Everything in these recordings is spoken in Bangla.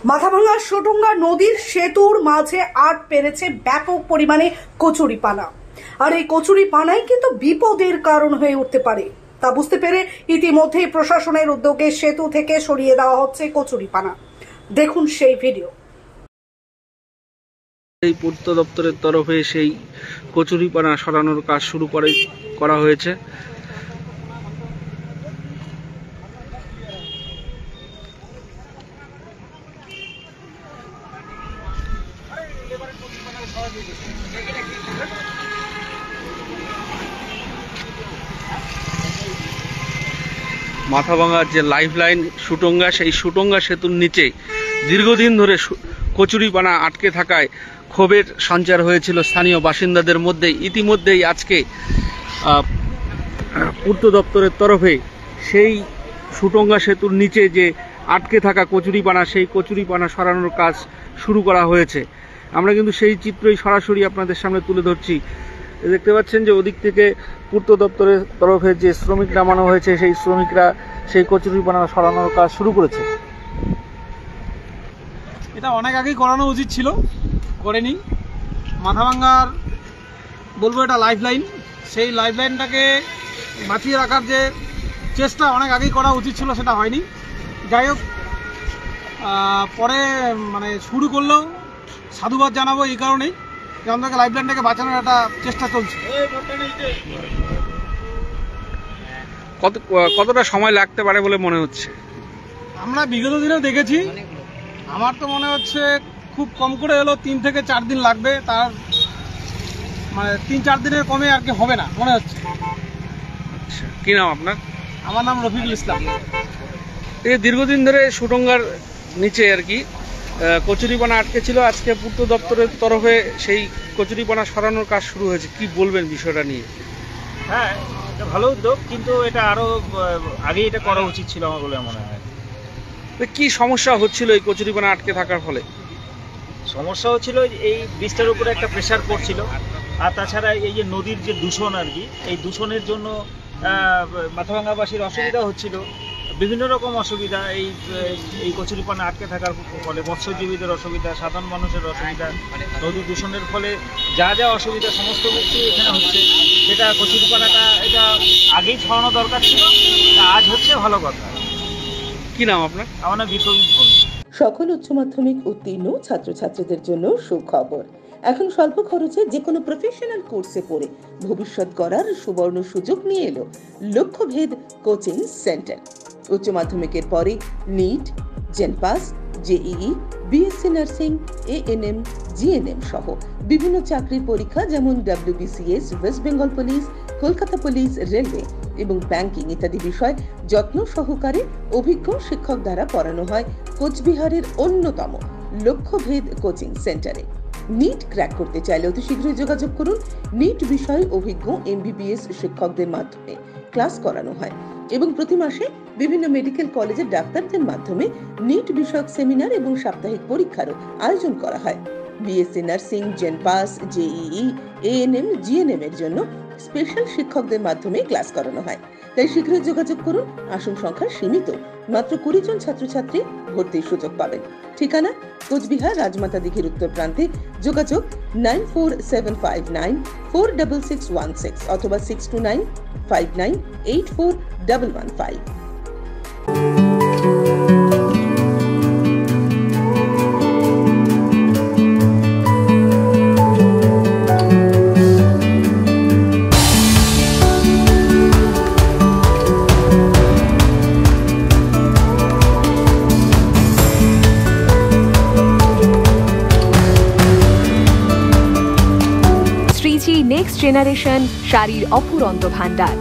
মাথাভাঙা সোটুঙ্গা নদীর সেতুর মাঝে আট পেরেছে ব্যাপক পরিমাণে কচুরিপানা। আর এই কচুরিপানাই কিন্তু বিপদের কারণ হয়ে উঠতে পারে। তা বুঝতে পেরে ইতিমধ্যেই প্রশাসনের উদ্যোগে সেতু থেকে সরিয়ে দেওয়া হচ্ছে কচুরিপানা। দেখুন সেই ভিডিও। এই পূর্ত দপ্তরের তরফে সেই কচুরিপানা সরানোর কাজ শুরু করা হয়েছে। মাথাভাঙার যে লাইফ লাইন সুটঙ্গা, সেই সুটঙ্গা সেতুর নিচে দীর্ঘদিন ধরে কচুরিপানা আটকে থাকায় ক্ষোভের সঞ্চার হয়েছিল স্থানীয় বাসিন্দাদের মধ্যে। ইতিমধ্যেই আজকে পূর্ত দপ্তরের তরফে সেই সুটঙ্গা সেতুর নিচে যে আটকে থাকা কচুরিপানা, সেই কচুরিপানা সরানোর কাজ শুরু করা হয়েছে। আমরা কিন্তু সেই চিত্রই সরাসরি আপনাদের সামনে তুলে ধরছি। দেখতে পাচ্ছেন যে ওদিক থেকে পূর্ত দপ্তরের তরফে যে শ্রমিক নামানো হয়েছে, সেই শ্রমিকরা সেই কচুরিপানা সরানোর কাজ শুরু করেছে। এটা অনেক আগেই করানো উচিত ছিল, করেনি। মাথাভাঙার বলবো এটা লাইফ লাইন, সেই লাইফ লাইনটাকে বাঁচিয়ে রাখার যে চেষ্টা অনেক আগেই করা উচিত ছিল, সেটা হয়নি। যাই হোক, পরে শুরু করলেও সাধুবাদ জানাবো এই কারণেই যে আমাদেরকে লাইফ লাইনটাকে বাঁচানোর একটা চেষ্টা চলছে। কতটা সময় লাগতে পারে বলে মনে হচ্ছে? আমরা বিগত দিনেও দেখেছি, আমার তো মনে হচ্ছে খুব কম করে হলো 3 থেকে 4 দিন লাগবে। তার 3-4 দিনের কমে আর কি হবে না মনে হচ্ছে। আচ্ছা, কি নাম আপনার? আমার নাম রফিকুল ইসলাম। এই দীর্ঘদিন ধরে সুটঙ্গার নিচে আর কি কচুরিপানা আটকে ছিল। আজকে পূর্ত দপ্তরের তরফে সেই কচুরিপানা সরানোর কাজ শুরু হয়েছে। কি বলবেন বিষয়টা নিয়ে? হ্যাঁ, এটা ভালো উদ্যোগ, কিন্তু এটা আরো আগে এটা করা উচিত ছিল আমার বলে মনে হয়। কি সমস্যা হচ্ছিল এই কচুরিপানা আটকে থাকার ফলে? সমস্যা হচ্ছিল এই ব্রিজটার উপরে একটা প্রেশার পড়ছিল, আর তাছাড়া এই যে নদীর যে দূষণ আর কি, এই দূষণের জন্য মাথাভাঙাবাসীর অসুবিধা হচ্ছিল, বিভিন্ন রকম অসুবিধা। এই কচুরিপানা আটকে থাকার ফলে মৎস্যজীবীদের অসুবিধা, সাধারণ মানুষের অসুবিধা, নদী দূষণের ফলে যা যা অসুবিধা সমস্ত কিছু এখানে হচ্ছে। সেটা কচুরিপানাটা এটা আগেই ছড়ানো দরকার ছিল, আজ হচ্ছে ভালো কথা। কি নাম আপনার? আমার নাম বিপ্লবী ভূমি। সকল উচ্চ মাধ্যমিক উত্তীর্ণ ছাত্রছাত্রীদের জন্য সুখবর। এখন স্বল্প খরচে যে কোনো প্রফেশনাল কোর্সে পড়ে ভবিষ্যৎ গড়ার সুবর্ণ সুযোগ নিয়ে এলো লক্ষ্যভেদ কোচিং সেন্টার। উচ্চ মাধ্যমিকের পরে NEET, JENPAS, JEE, BSc nursing, ANM, GNM সহ বিভিন্ন চাকরির পরীক্ষা যেমন WBCS, West Bengal police, Kolkata police, railway এবং ব্যাংকিং ইত্যাদি বিষয় যত্ন সহকারে অভিজ্ঞ শিক্ষক দ্বারা পড়ানো হয় কোচবিহারের অন্যতম লক্ষ্যভেদ কোচিং সেন্টারে। নিট ক্র্যাক করতে চাইলে অতি শীঘ্রই যোগাযোগ করুন। নিট বিষয়ে অভিজ্ঞ MBBS শিক্ষকদের মাধ্যমে ক্লাস করানো হয় এবং প্রতি মাসে বিভিন্ন মেডিকেল কলেজের ডাক্তারদের মাধ্যমে নিট বিষয়ক সেমিনার এবং সাপ্তাহিক পরীক্ষারও আয়োজন করা হয়। BSc nursing, জেনপাস, JEE, ANM, GNM এর জন্য স্পেশাল শিক্ষকদের মাধ্যমে ক্লাস করানো হয়। তাই শীঘ্রই যোগাযোগ করুন। আসন সংখ্যা সীমিত, মাত্র 20 জন ছাত্রছাত্রী ভর্তির সুযোগ পাবেন। ঠিকানা কোচবিহার রাজমাতা দিঘির উত্তর প্রান্তে। যোগাযোগ 9475946616 অথবা 6295984115। শ্রীজি নেক্সট জেনারেশন শাড়ির অফুরন্ত ভান্ডার।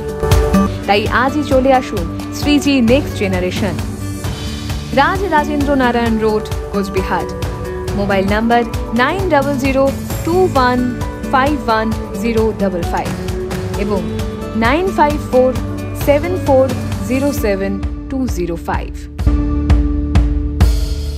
তাই আজই চলে আসুন Shreeji next generation, Rajendra Narayan road, Coochbehar. Mobile number 9002151055 এবং 9547407205।